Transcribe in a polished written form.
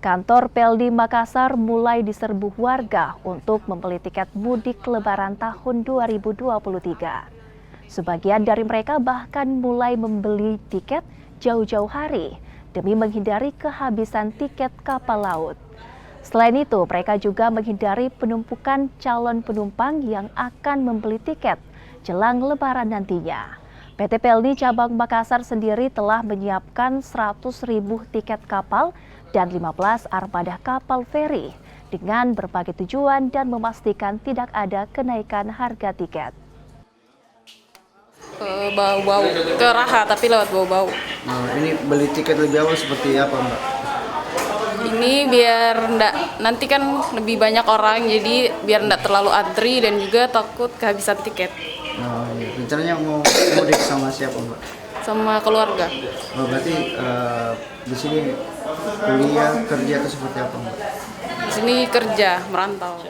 Kantor Peldi Makassar mulai diserbu warga untuk membeli tiket mudik Lebaran tahun 2023. Sebagian dari mereka bahkan mulai membeli tiket jauh-jauh hari demi menghindari kehabisan tiket kapal laut. Selain itu, mereka juga menghindari penumpukan calon penumpang yang akan membeli tiket jelang Lebaran nantinya. PT Peldi Cabang Makassar sendiri telah menyiapkan 100.000 tiket kapal dan 15 armada kapal feri dengan berbagai tujuan dan memastikan tidak ada kenaikan harga tiket. Bau-bau ke Raha tapi lewat bau-bau. Nah, ini beli tiket lebih awal seperti apa, Mbak? Ini biar nanti kan lebih banyak orang, jadi biar enggak terlalu antri dan juga takut kehabisan tiket. Oh, iya. Rencananya mau mudik sama siapa, Mbak? Sama keluarga. Oh, berarti di sini kuliah, kerja atau seperti apa, Mbak? Di sini kerja, merantau.